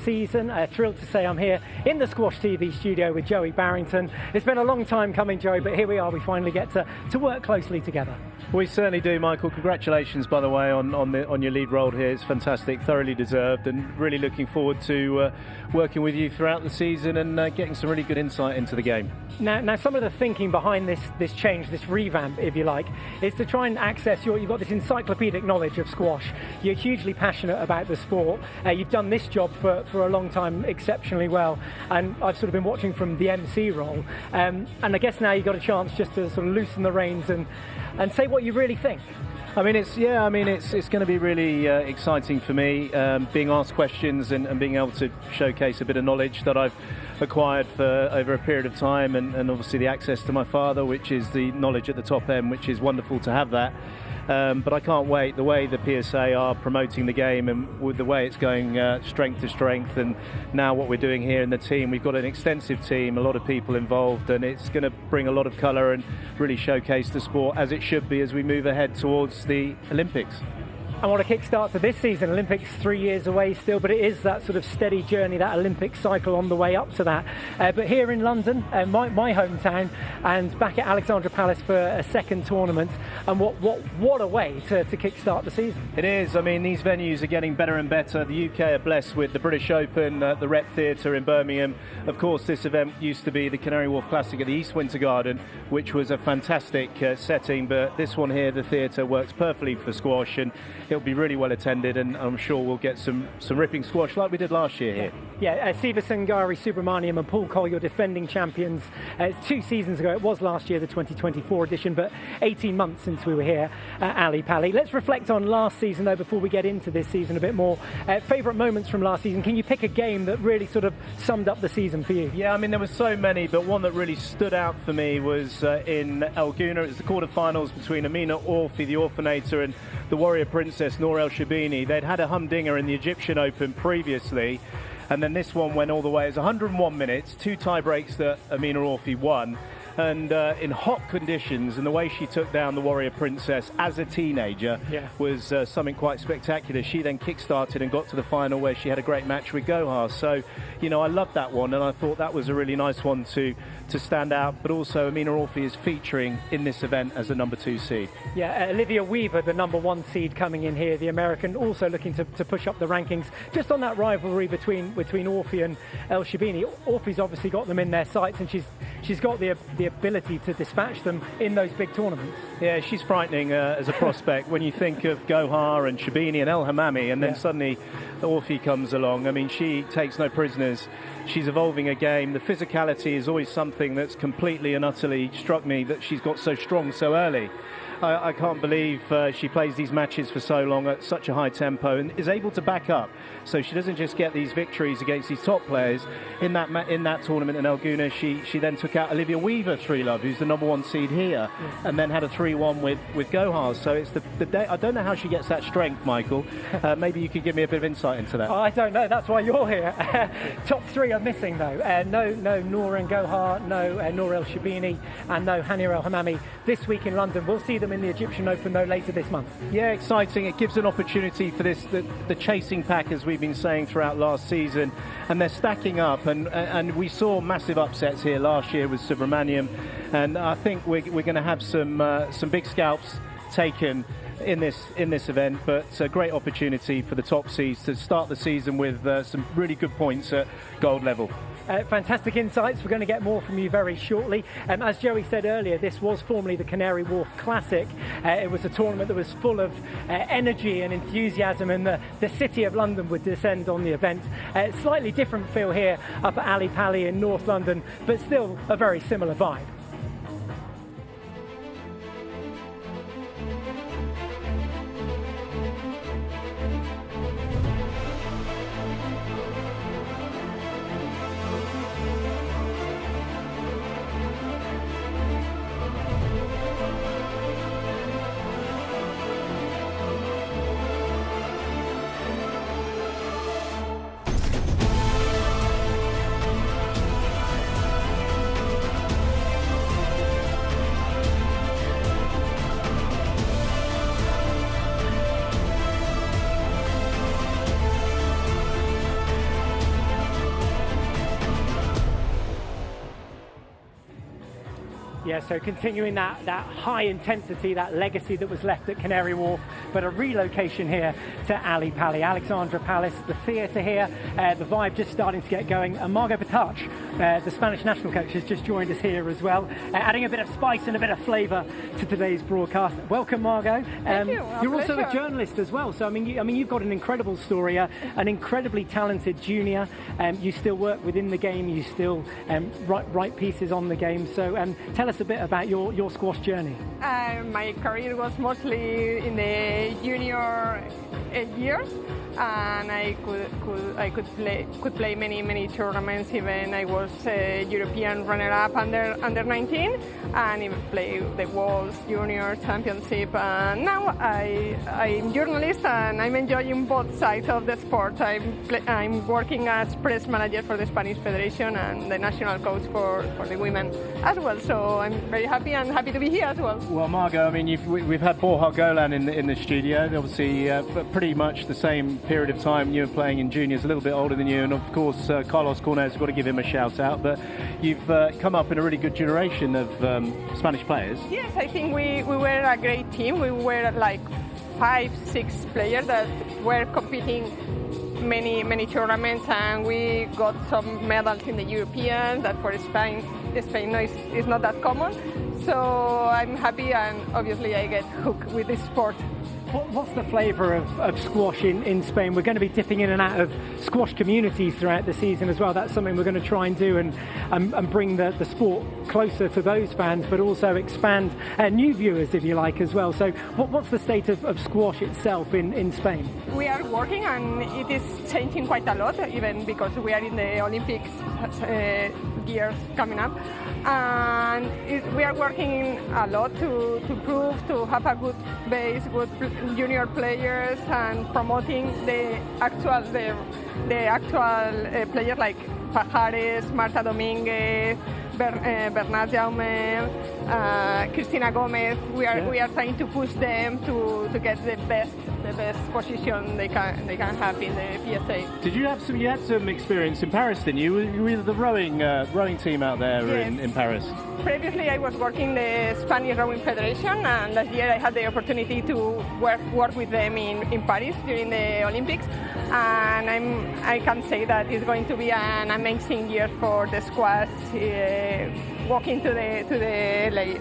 season. Thrilled to say I'm here in the Squash TV studio with Joey Barrington. It's been a long time coming, Joey, but here we are. We finally get to work closely together. We certainly do, Michael. Congratulations, by the way, on your lead role here. It's fantastic, thoroughly deserved, and really looking forward to working with you throughout the season and getting some really good insight into the game. Now, some of the thinking behind this change, this revamp, if you like, is to try and access you've got this encyclopedic knowledge of squash. You're hugely passionate about the sport. You've done this job for a long time exceptionally well, and I've sort of been watching from the MC role. And I guess now you've got a chance just to sort of loosen the reins and say what you really think. I mean, it's going to be really exciting for me, being asked questions and being able to showcase a bit of knowledge that I've acquired for over a period of time, and obviously the access to my father, which is the knowledge at the top end, which is wonderful to have that. But I can't wait. The way the PSA are promoting the game and with the way it's going strength to strength, and now what we're doing here in the team, we've got an extensive team, a lot of people involved, and it's going to bring a lot of colour and really showcase the sport as it should be as we move ahead towards the Olympics. And what a kickstart to this season. Olympics 3 years away still, but it is that sort of steady journey, that Olympic cycle on the way up to that. But here in London, my hometown, and back at Alexandra Palace for a second tournament, and what a way to kickstart the season. It is. I mean, these venues are getting better and better. The UK are blessed with the British Open, the Rep Theatre in Birmingham. Of course, this event used to be the Canary Wharf Classic at the East Winter Garden, which was a fantastic setting, but this one here, the theatre, works perfectly for squash, and it'll be really well attended, and I'm sure we'll get some ripping squash like we did last year here. Yeah, Siva Sangari Subramaniam and Paul Cole, your defending champions. It's 2 seasons ago. It was last year, the 2024 edition, but 18 months since we were here at Ali Pali. Let's reflect on last season, though, before we get into this season a bit more. Favourite moments from last season? Can you pick a game that really sort of summed up the season for you? Yeah, I mean, there were so many, but one that really stood out for me was in El Gouna. It was the quarterfinals between Amina Orfi, the Orphanator, and the Warrior Princess, Nour El Shabini. They'd had a humdinger in the Egyptian Open previously, and then this one went all the way. It was 101 minutes, 2 tie breaks that Amina Orfi won. And in hot conditions, and the way she took down the Warrior Princess as a teenager was something quite spectacular. She then kick-started and got to the final where she had a great match with Gohar. So, you know, I loved that one, and I thought that was a really nice one to stand out. But also, Amina Orfi is featuring in this event as the number 2 seed. Yeah, Olivia Weaver, the number 1 seed coming in here, the American, also looking to push up the rankings. Just on that rivalry between Orfi and El Shabini, Orfi's obviously got them in their sights, and she's got the ability to dispatch them in those big tournaments. Yeah, she's frightening as a prospect when you think of Gohar and Shabini and El Hamami, and then suddenly Orfi comes along. I mean, she takes no prisoners. She's evolving a game. The physicality is always something that's completely and utterly struck me, that she's got so strong so early. I can't believe she plays these matches for so long at such a high tempo and is able to back up. So she doesn't just get these victories against these top players. In that tournament in El Gouna, she then took out Olivia Weaver 3-love, who's the number 1 seed here, and then had a 3-1 with Gohar. So it's the day. I don't know how she gets that strength, Michael. Maybe you could give me a bit of insight into that. I don't know. That's why you're here. Top 3 are missing though. No Nour and Gohar, no Nour El Shabini, and no Hania El Hamami this week in London. We'll see them in the Egyptian Open though later this month. Yeah, exciting. It gives an opportunity for the chasing pack, as we've been saying throughout last season, and they're stacking up, and we saw massive upsets here last year with Subramaniam, and I think we're going to have some big scalps taken in this event, but a great opportunity for the top seeds to start the season with some really good points at gold level. Fantastic insights. We're going to get more from you very shortly. As Joey said earlier, this was formerly the Canary Wharf Classic. It was a tournament that was full of energy and enthusiasm, and the city of London would descend on the event. Slightly different feel here up at Ali Pali in North London, but still a very similar vibe. Yeah, so continuing that high intensity, that legacy that was left at Canary Wharf, but a relocation here to Ali Pali, Alexandra Palace, the theatre here, the vibe just starting to get going. And Margot Patach, the Spanish national coach, has just joined us here as well, adding a bit of spice and a bit of flavour to today's broadcast. Welcome, Margot. Thank you. You're also a journalist as well, so I mean, you've got an incredible story, an incredibly talented junior. You still work within the game, you still write pieces on the game. So tell us a bit about your squash journey. My career was mostly in the junior years, and I could play many tournaments. Even I was a European runner-up under 19, and even play the World Junior Championship. And now I'm journalist, and I'm enjoying both sides of the sport. I'm working as press manager for the Spanish Federation and the national coach for the women as well. So I'm very happy and happy to be here as well. Well, Margot, I mean, we've had Borja Golan in the studio. Obviously, pretty much the same period of time you were playing in juniors, a little bit older than you, and of course, Carlos Cornell's got to give him a shout out. But you've come up in a really good generation of Spanish players. Yes, I think we were a great team. We were like 5-6 players that were competing many tournaments, and we got some medals in the European that for Spain is not that common. So I'm happy, and obviously I get hooked with this sport. What's the flavour of squash in Spain? We're going to be dipping in and out of squash communities throughout the season as well. That's something we're going to try and do and bring the sport closer to those fans, but also expand new viewers, if you like, as well. So what's the state of squash itself in Spain? We are working, and it is changing quite a lot, even because we are in the Olympics years coming up. And we are working a lot to prove to have a good base, good junior players, and promoting the actual players like Pajares, Marta Dominguez, Bernat Jaume, Cristina Gomez. We are trying to push them to get the best position they can have in the PSA. Did you have you had some experience in Paris? Didn't you? You were the rowing team out there. Yes. in Paris. Previously, I was working the Spanish Rowing Federation, and last year I had the opportunity to work with them in Paris during the Olympics. And I can say that it's going to be an amazing year for the squash, walking to the LA.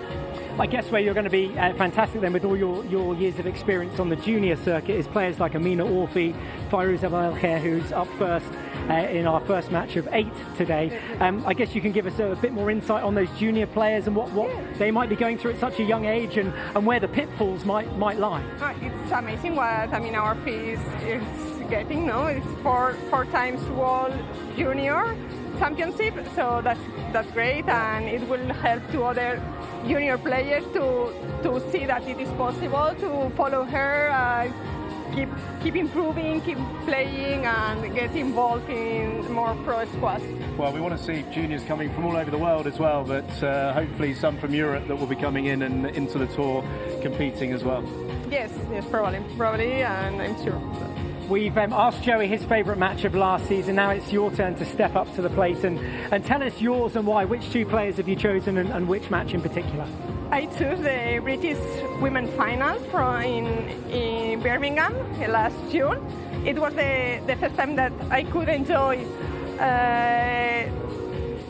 I guess where you're going to be fantastic then with all your years of experience on the junior circuit is players like Amina Orfi, Fairouz Abdelkhair, who's up first in our first match of 8 today. I guess you can give us a bit more insight on those junior players and what they might be going through at such a young age and where the pitfalls might lie. It's amazing what Amina Orfi is getting. No, it's four times World Junior Championship, so that's great, and it will help to other junior players to see that it is possible to follow her, keep improving, keep playing, and get involved in more pro squash. Well, we want to see juniors coming from all over the world as well, but hopefully some from Europe that will be coming in and into the tour competing as well. Yes, probably, and I'm sure. We've asked Joey his favourite match of last season. Now it's your turn to step up to the plate and tell us yours and why. Which 2 players have you chosen and which match in particular? I chose the British Women Final in Birmingham last June. It was the first time that I could enjoy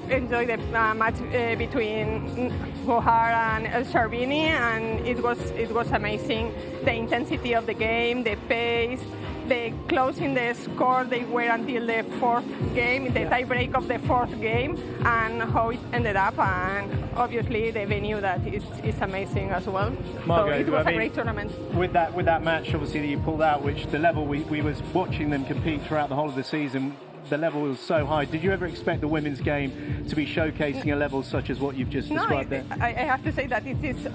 the match between O'Hara and El Sharbini, and it was amazing. The intensity of the game, the pace, the closing the score they were until the 4th game, the tie-break of the 4th game, and how it ended up, and obviously the venue that is amazing as well. Margot, so it was a great tournament. With that match, obviously, that you pulled out, which the level we was watching them compete throughout the whole of the season, the level was so high. Did you ever expect the women's game to be showcasing a level such as what you've just described there? I have to say that it is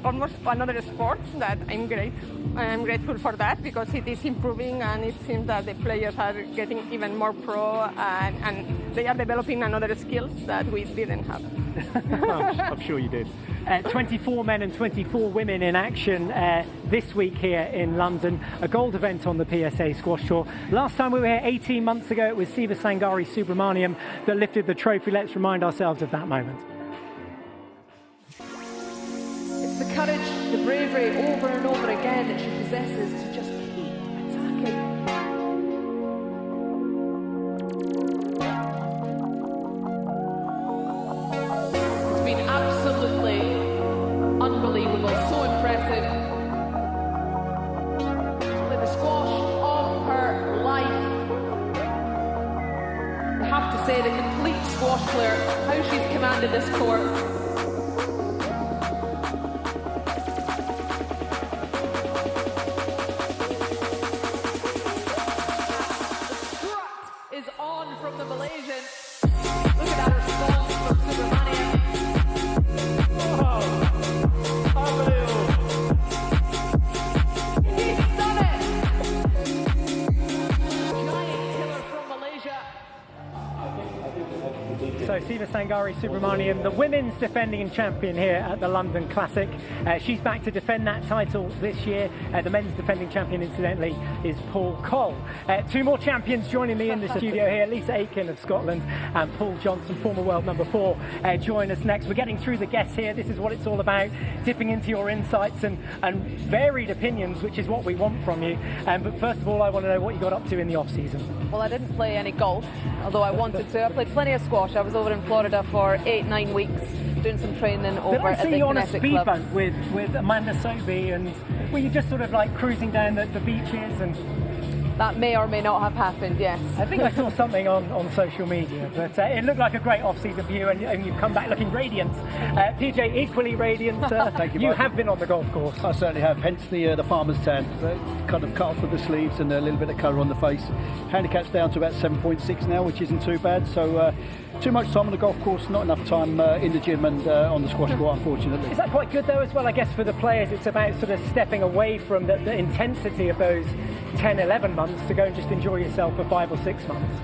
almost another sport that I'm grateful for that, because it is improving, and it seems that the players are getting even more pro, and they are developing another skills that we didn't have. I'm sure you did. 24 men and 24 women in action this week here in London, a gold event on the PSA Squash Tour. Last time we were here 18 months ago, it was Siva Sangari Subramaniam that lifted the trophy. Let's remind ourselves of that moment. the bravery over and over again that she possesses to just keep attacking. It's been absolutely unbelievable, so impressive. She's played the squash of her life. I have to say, the complete squash player, how she's commanded this court. From the Malaysian. Look at that response from Subramanian. Oh, unbelievable. He's done it! Giant killer from Malaysia. So Siva Sangari Subramanian, the women's defending champion here at the London Classic. She's back to defend that title this year. The men's defending champion, incidentally, is Paul Cole. Two more champions joining me in the studio here. Lisa Aitken of Scotland and Paul Johnson, former world number 4, join us next. We're getting through the guests here. This is what it's all about, dipping into your insights and varied opinions, which is what we want from you. But first of all, I want to know what you got up to in the off-season. Well, I didn't play any golf, although I wanted to. I played plenty of squash. I was over in Florida for 8-9 weeks doing some training over at the Kinetic Club. Did I see you on a speed boat with Amanda Sobey, and were you just sort of like cruising down the beaches? And that may or may not have happened, yes. I think I saw something on social media, but it looked like a great off-season for you, and you've come back looking radiant. PJ, equally radiant. Thank you, you Mike. have been on the golf course. I certainly have, hence the farmer's tan. Kind of cut off with the sleeves and a little bit of colour on the face. Handicap's down to about 7.6 now, which isn't too bad. So too much time on the golf course, not enough time in the gym and on the squash court, unfortunately. Is that quite good though as well? I guess for the players it's about sort of stepping away from the intensity of those 10-11 months to go and just enjoy yourself for 5 or 6 months.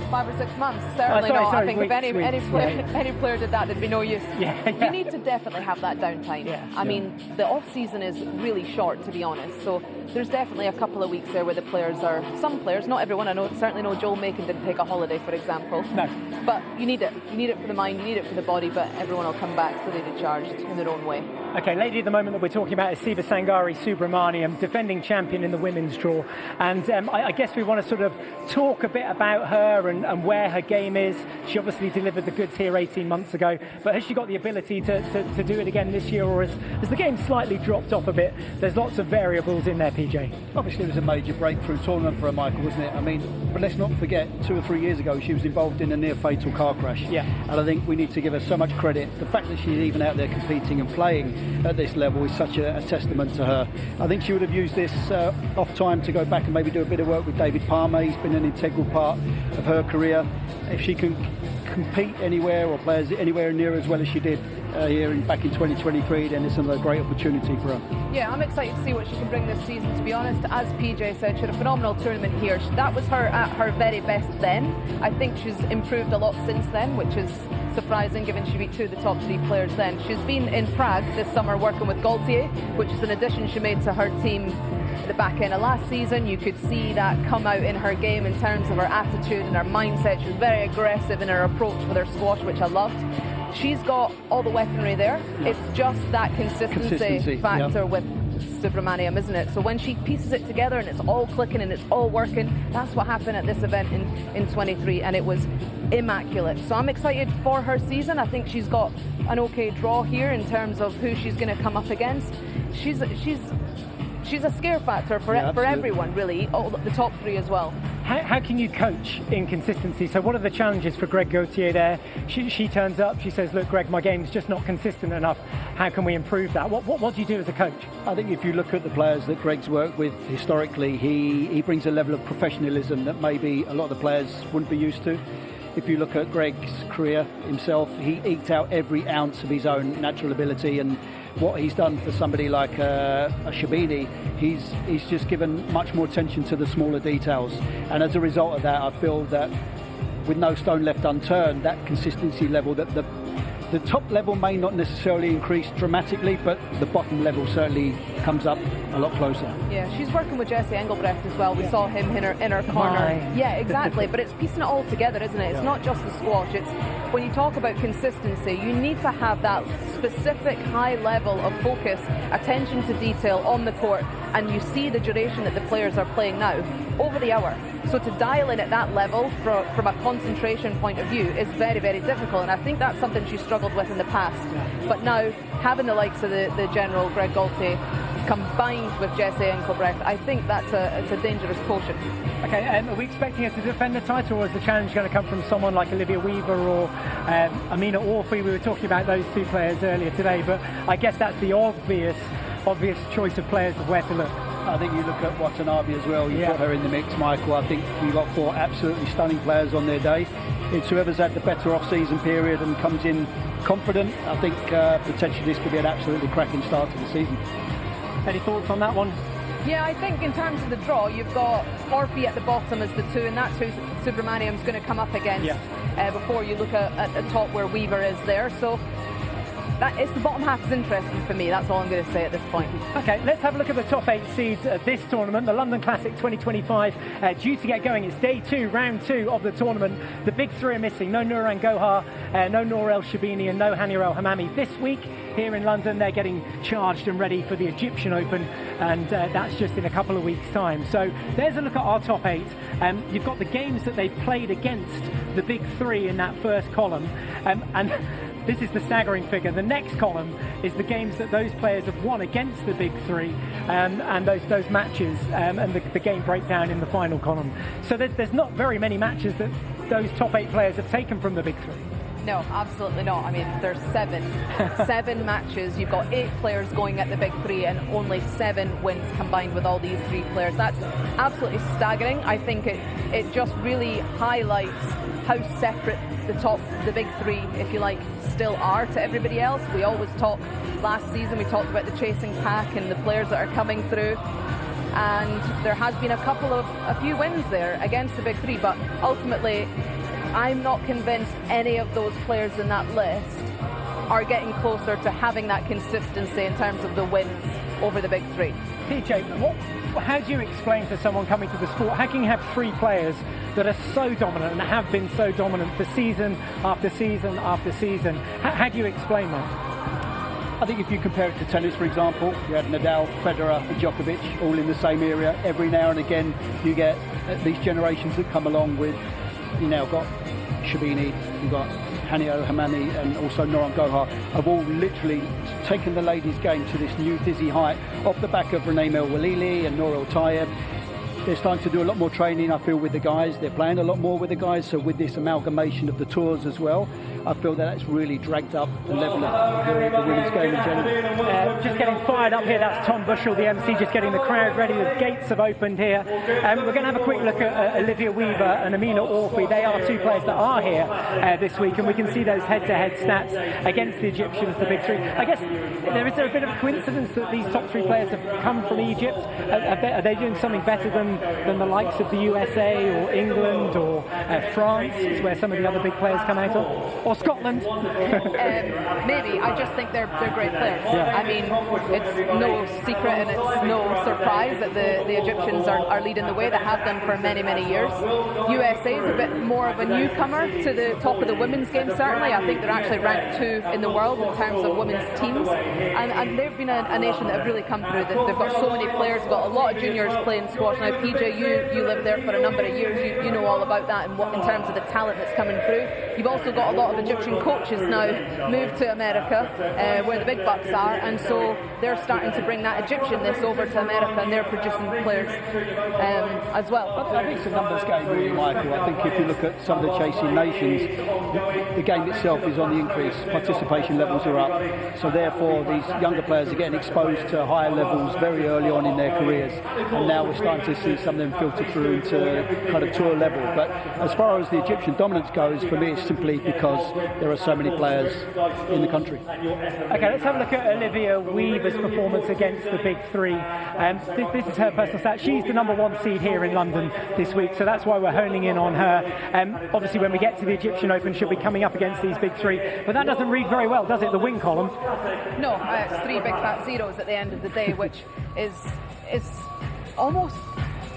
5 or 6 months, certainly not. I think if any player did that, there'd be no use. Yeah. You need to definitely have that downtime. I mean, the off-season is really short, to be honest. So there's definitely a couple of weeks there where the players are, some players, not everyone, I know, certainly no Joel Macon didn't take a holiday, for example. No. But you need it. You need it for the mind, you need it for the body, but everyone will come back fully recharged in their own way. Okay, lady at the moment that we're talking about is Siva Sangari Subramanian, defending champion in the women's draw. And I guess we want to sort of talk a bit about her and where her game is. She obviously delivered the goods here 18 months ago, but has she got the ability to do it again this year, or has the game slightly dropped off a bit? There's lots of variables in there, PJ. Obviously it was a major breakthrough tournament for her, Michael, wasn't it? I mean, but let's not forget, 2 or 3 years ago she was involved in a near fatal car crash. Yeah. And I think we need to give her so much credit. The fact that she's even out there competing and playing at this level is such a testament to her. I think she would have used this off time to go back and maybe do a bit of work with David Palmer. He's been an integral part of her career. If she can compete anywhere or play anywhere near as well as she did back in 2023, then it's another great opportunity for her. Yeah, I'm excited to see what she can bring this season, to be honest. As PJ said, she had a phenomenal tournament here. That was her at her very best then. I think she's improved a lot since then, which is surprising given she beat 2 of the top 3 players then. She's been in Prague this summer working with Gaultier, which is an addition she made to her team at the back end of last season. You could see that come out in her game in terms of her attitude and her mindset. She was very aggressive in her approach with her squash, which I loved. She's got all the weaponry there. It's just that consistency factor with Subramanian, isn't it? So when she pieces it together and it's all clicking and it's all working, that's what happened at this event in 23, and it was immaculate. So I'm excited for her season. I think she's got an okay draw here in terms of who she's going to come up against. She's a scare factor for everyone, really, all the top 3 as well. How can you coach inconsistency? So what are the challenges for Greg Gaultier there? She turns up, she says, look, Greg, my game's just not consistent enough. How can we improve that? What do you do as a coach? I think if you look at the players that Greg's worked with historically, he brings a level of professionalism that maybe a lot of the players wouldn't be used to. If you look at Greg's career himself, he eked out every ounce of his own natural ability, and what he's done for somebody like a Shabini, he's just given much more attention to the smaller details, and as a result of that, I feel that with no stone left unturned, that consistency level, that the top level may not necessarily increase dramatically, but the bottom level certainly comes up a lot closer. Yeah, she's working with Jesse Engelbrecht as well. We saw him in her corner. Yeah, exactly. But it's piecing it all together, isn't it? It's not just the squash. It's when you talk about consistency, you need to have that specific high level of focus, attention to detail on the court, and you see the duration that the players are playing now over the hour. So to dial in at that level from a concentration point of view is very, very difficult, and I think that's something she struggled with in the past. But now, having the likes of the general Greg Gaultier combined with Jesse Engelbrecht, I think it's a dangerous potion. Okay, are we expecting her to defend the title, or is the challenge going to come from someone like Olivia Weaver or Amina Orfi? We were talking about those two players earlier today, but I guess that's the obvious choice of players of where to look. I think you look at Watanabe as well, you put her in the mix, Michael. I think you've got 4 absolutely stunning players on their day. It's whoever's had the better off-season period and comes in confident. I think potentially this could be an absolutely cracking start to the season. Any thoughts on that one? Yeah, I think in terms of the draw, you've got Orfi at the bottom as the 2, and that's who Subramaniam's going to come up against before you look at the top where Weaver is there. So it's the bottom half is interesting for me. That's all I'm going to say at this point. Okay, let's have a look at the top 8 seeds at this tournament, the London Classic 2025, due to get going. It's day 2, round 2 of the tournament. The big 3 are missing. No Nurhan Gohar, no Nour El Shabini, and no Hania El Hammami. This week here in London, they're getting charged and ready for the Egyptian Open, and that's just in a couple of weeks' time. So there's a look at our top 8. You've got the games that they've played against the big 3 in that first column, and this is the staggering figure. The next column is the games that those players have won against the big 3, and those matches, and the game breakdown in the final column. So there's not very many matches that those top 8 players have taken from the big 3. No, absolutely not. I mean, there's 7 matches. You've got 8 players going at the big 3 and only 7 wins combined with all these 3 players. That's absolutely staggering. I think it just really highlights how separate the big 3, if you like, still are to everybody else. We always talk, last season we talked about the chasing pack and the players that are coming through, and there has been a few wins there against the big 3, but ultimately I'm not convinced any of those players in that list are getting closer to having that consistency in terms of the wins over the big 3. PJ, how do you explain to someone coming to the sport, how can you have 3 players that are so dominant and have been so dominant for season after season after season? How do you explain that? I think if you compare it to tennis, for example, you had Nadal, Federer and Djokovic all in the same area. Every now and again you get these generations that come along with, you now got Shabini, you've got Hania El Hammami and also Nurhan Gohar, have all literally taken the ladies' game to this new dizzy height off the back of Renee Melwalili and Nour El Tayeb. They're starting to do a lot more training, I feel, with the guys. They're playing a lot more with the guys, so with this amalgamation of the tours as well, I feel that's really dragged up the level of the women's game in general. Just getting fired up here, that's Tom Bushell, the MC, just getting the crowd ready. The gates have opened here. We're going to have a quick look at Olivia Weaver and Amina Orfi. They are 2 players that are here this week, and we can see those head-to-head stats against the Egyptians, the big 3. I guess, is there a bit of a coincidence that these top 3 players have come from Egypt? Are they doing something better than the likes of the USA or England or France, is where some of the other big players come out of? Or Scotland? Maybe. I just think they're great players. Yeah. I mean, it's no secret and it's no surprise that the Egyptians are leading the way. They have done for many, many years. USA is a bit more of a newcomer to the top of the women's game, certainly. I think they're actually ranked 2 in the world in terms of women's teams. And they've been a nation that have really come through. They've got so many players. They've got a lot of juniors playing squash. Now, PJ, you lived there for a number of years. You know all about that and in terms of the talent that's coming through. You've also got a lot of Egyptian coaches now moved to America, where the big bucks are, and so they're starting to bring that Egyptianness over to America, and they're producing players as well. I think it's a numbers game, really, Michael. I think if you look at some of the chasing nations, the game itself is on the increase. Participation levels are up, so therefore these younger players are getting exposed to higher levels very early on in their careers, and now we're starting to see see some of them filter through into kind of tour level. But as far as the Egyptian dominance goes, for me, it's simply because there are so many players in the country. Okay, let's have a look at Olivia Weaver's performance against the big three. This is her personal stat. She's the #1 seed here in London this week, so that's why we're honing in on her. Obviously, when we get to the Egyptian Open, she'll be coming up against these big three, but that doesn't read very well, does it, the win column? No, it's 3 big fat zeros at the end of the day, which is almost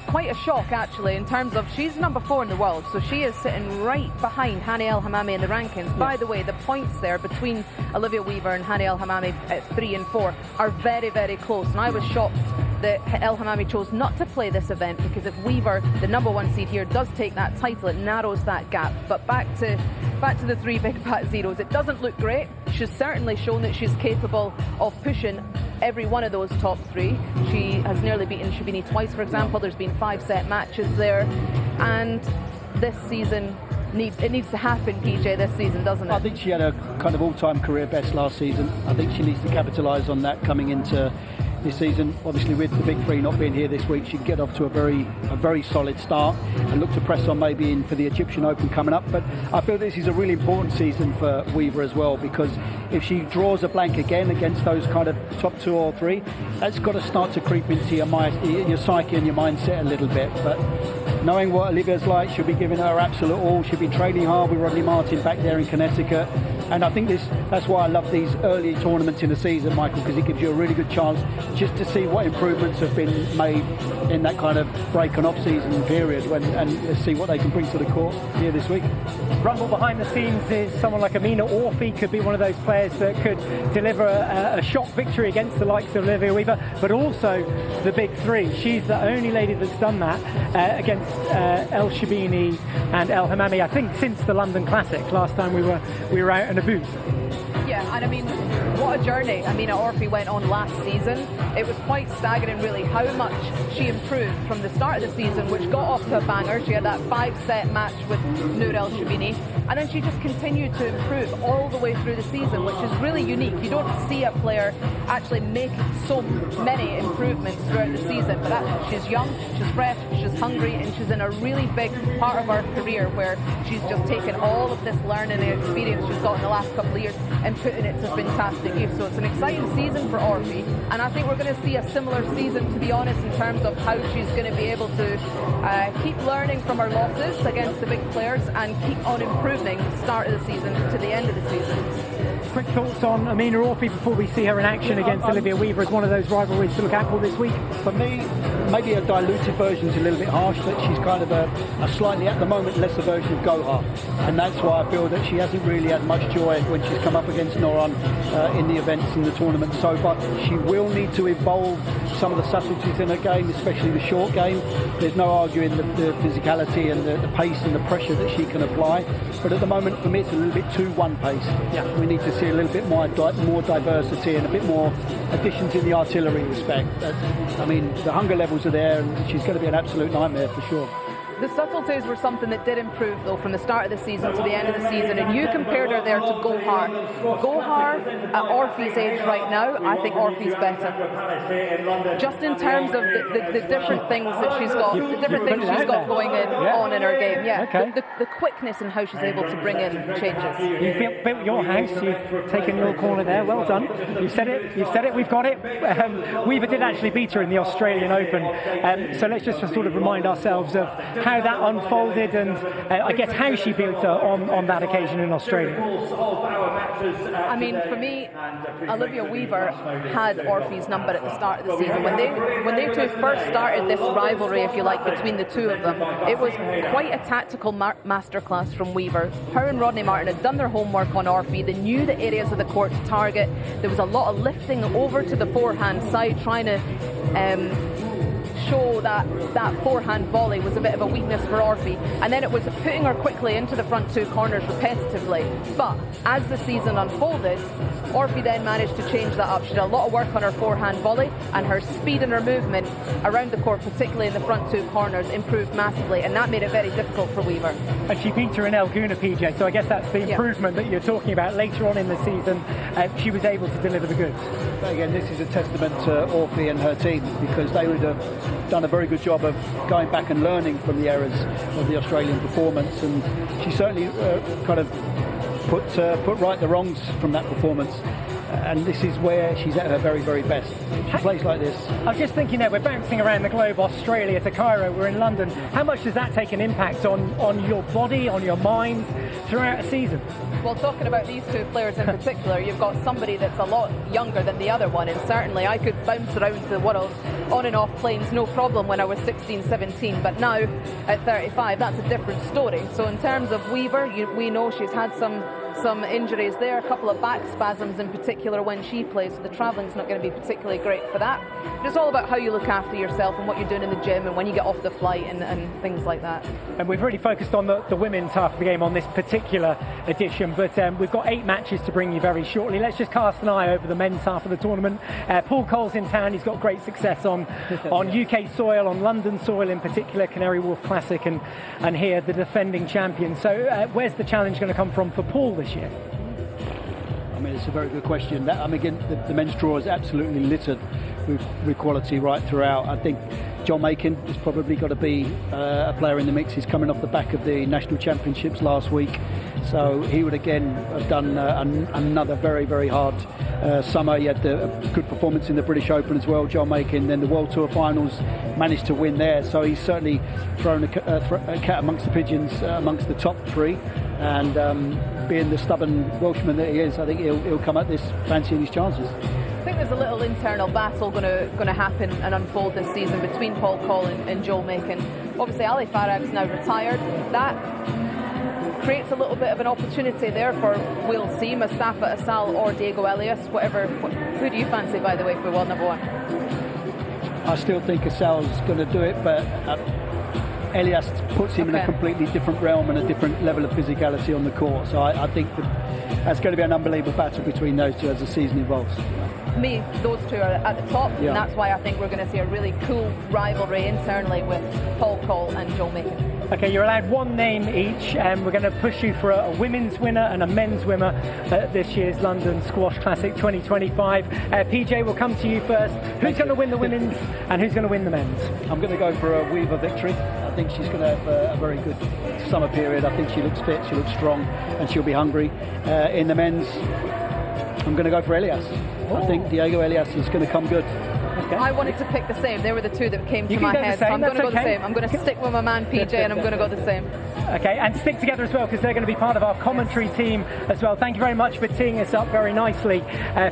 quite a shock, actually, in terms of she's #4 in the world, so she is sitting right behind Hani El Hammamy in the rankings. Yeah. By the way, the points there between Olivia Weaver and Hani El Hammamy at 3 and 4 are very, very close, and I was shocked that El Hammamy chose not to play this event, because if Weaver, the #1 seed here, does take that title, it narrows that gap. But back to the 3 big fat zeros. It doesn't look great. She's certainly shown that she's capable of pushing every one of those top 3. She has nearly beaten Shabini twice, for example. There's been 5-set matches there, and this season it needs to happen, PJ, this season, doesn't it? I think she had a kind of all-time career best last season. I think she needs to capitalise on that coming into this season. Obviously, with the big three not being here this week, she can get off to a very solid start and look to press on maybe in for the Egyptian Open coming up. But I feel this is a really important season for Weaver as well, because if she draws a blank again against those kind of top 2 or 3, that's got to start to creep into your mind, your psyche and your mindset a little bit. But knowing what Olivia's like, she'll be giving her absolute all. She'll be training hard with Rodney Martin back there in Connecticut. And I think that's why I love these early tournaments in the season, Michael, because it gives you a really good chance just to see what improvements have been made in that kind of break and off-season period, and see what they can bring to the court here this week. Rumble behind the scenes is someone like Amina Orfi, could be one of those players that could deliver a shock victory against the likes of Olivia Weaver, but also the big three. She's the only lady that's done that against El Shabini and El Hammamy, I think, since the London Classic, last time we were out in a booth. Yeah, and I mean, what a journey Amina Orfi went on last season. It was quite staggering, really, how much she improved from the start of the season, which got off to a banger. She had that 5-set match with Nour El Shabini, and then she just continued to improve all the way through the season, which is really unique. You don't see a player actually make so many improvements throughout the season, but she's young, she's fresh, she's hungry, and she's in a really big part of her career where she's just taken all of this learning and experience she's got in the last couple of years and putting it to fantastic use. So it's an exciting season for Orfi, and I think we're going to see a similar season, to be honest, in terms of how she's going to be able to keep learning from her losses against the big players and keep on improving start of the season to the end of the season. Quick thoughts on Amina Orfi before we see her in action against Olivia Weaver as one of those rivalries to look out for this week? For me, maybe a diluted version is a little bit harsh, but she's kind of a slightly, at the moment, lesser version of Gohar, and that's why I feel that she hasn't really had much joy when she's come up against Noran in the events in the tournament so far. She will need to evolve some of the subtleties in her game, especially the short game. There's no arguing the physicality and the pace and the pressure that she can apply, but at the moment, for me, it's a little bit too one-paced. Yeah. We need to see a little bit more diversity and a bit more additions in the artillery respect. I mean, the hunger levels are there, and she's going to be an absolute nightmare for sure. The subtleties were something that did improve, though, from the start of the season to the end of the season, and you compared her there to Gohar. Gohar, at Orfi's age right now, I think Orfi's better. Just in terms of the different things that she's got, going on in her game. Yeah, okay. The quickness and how she's able to bring in changes. You've built your house, you've taken your corner there, well done. You've said it, we've got it. Weaver did actually beat her in the Australian Open, so let's just sort of remind ourselves of how that unfolded and I guess how she built her on that occasion in Australia. I mean, for me, Olivia Weaver had Orfi's number at the start of the season. When they two first started this rivalry, if you like, between the two of them, it was quite a tactical masterclass from Weaver. Her and Rodney Martin had done their homework on Orfi. They knew the areas of the court to target. There was a lot of lifting over to the forehand side, trying to show that forehand volley was a bit of a weakness for Orfi, and then it was putting her quickly into the front 2 corners repetitively. But as the season unfolded, Orfi then managed to change that up. She did a lot of work on her forehand volley, and her speed and her movement around the court, particularly in the front 2 corners, improved massively, and that made it very difficult for Weaver. And she beat her in El Guna, PJ, so I guess that's the improvement that you're talking about later on in the season. She was able to deliver the goods. But again, this is a testament to Orfi and her team, because they would have done a very good job of going back and learning from the errors of the Australian performance, and she certainly kind of put right the wrongs from that performance. And this is where she's at her very, very best. She plays like this. I was just thinking that we're bouncing around the globe, Australia to Cairo, we're in London. How much does that take an impact on your body, on your mind throughout a season? Well, talking about these two players in particular, you've got somebody that's a lot younger than the other one, and certainly I could bounce around the world on and off planes no problem when I was 16, 17, but now at 35 that's a different story. So in terms of Weaver, we know she's had some injuries there, a couple of back spasms in particular when she plays, so the travelling's not going to be particularly great for that. But it's all about how you look after yourself and what you're doing in the gym and when you get off the flight and things like that. And we've really focused on the women's half of the game on this particular edition, but we've got 8 matches to bring you very shortly. Let's just cast an eye over the men's half of the tournament. Paul Cole's in town. He's got great success on UK soil, on London soil in particular, Canary Wharf Classic, and here the defending champion. So where's the challenge going to come from for Paul this year? I mean, it's a very good question. Again, the men's draw is absolutely littered with quality right throughout. I think John Makin has probably got to be a player in the mix. He's coming off the back of the national championships last week, so he would again have done another very, very hard summer. He had a good performance in the British Open as well, John Makin. Then the World Tour finals, managed to win there, so he's certainly thrown a cat amongst the pigeons, amongst the top 3. And being the stubborn Welshman that he is, I think he'll come at this fancying his chances. I think there's a little internal battle going to happen and unfold this season between Paul Cole and Joel Makin. Obviously, Ali Farag's now retired. That creates a little bit of an opportunity there for, we'll see, Mustafa Asal or Diego Elias, whatever. Who do you fancy, by the way, for world number 1? I still think Asal's going to do it, but Elias puts him in a completely different realm and a different level of physicality on the court. So I think that's going to be an unbelievable battle between those two as the season evolves. For me, those two are at the top, and that's why I think we're going to see a really cool rivalry internally with Paul Cole and Joel Makin. Okay, you're allowed 1 name each, and we're going to push you for a women's winner and a men's winner at this year's London Squash Classic 2025. PJ, we'll come to you first. Who's going to win the women's and who's going to win the men's? I'm going to go for a Weaver victory. I think she's going to have a very good summer period. I think she looks fit, she looks strong, and she'll be hungry. In the men's, I'm going to go for Elias. I think Diego Elias is going to come good. Okay. I wanted to pick the same. They were the two that came to my head. So I'm going to go the same. I'm going to stick with my man PJ and I'm going to go the same. Okay, and stick together as well because they're going to be part of our commentary team as well. Thank you very much for teeing us up very nicely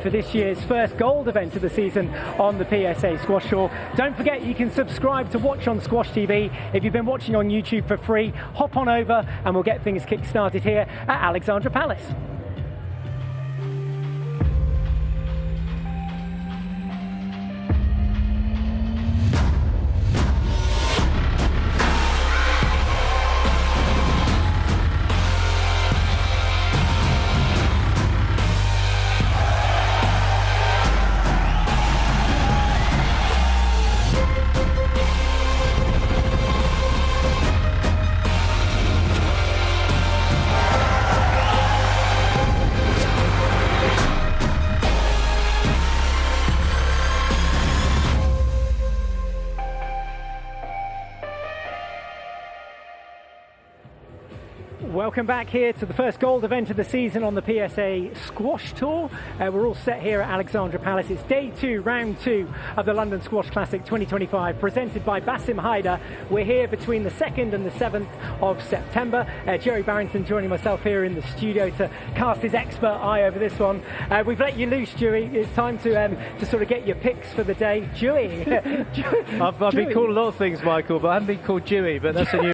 for this year's first gold event of the season on the PSA Squash Tour. Don't forget you can subscribe to watch on Squash TV. If you've been watching on YouTube for free, hop on over and we'll get things kick-started here at Alexandra Palace. Welcome back here to the first gold event of the season on the PSA Squash Tour. We're all set here at Alexandra Palace. It's day 2, round 2 of the London Squash Classic 2025, presented by Bassim Haidar. We're here between the 2nd and the 7th of September. Jerry Barrington joining myself here in the studio to cast his expert eye over this one. We've let you loose, Dewey. It's time to sort of get your picks for the day. Dewey. I've been called a lot of things, Michael, but I haven't been called Dewey, but that's a new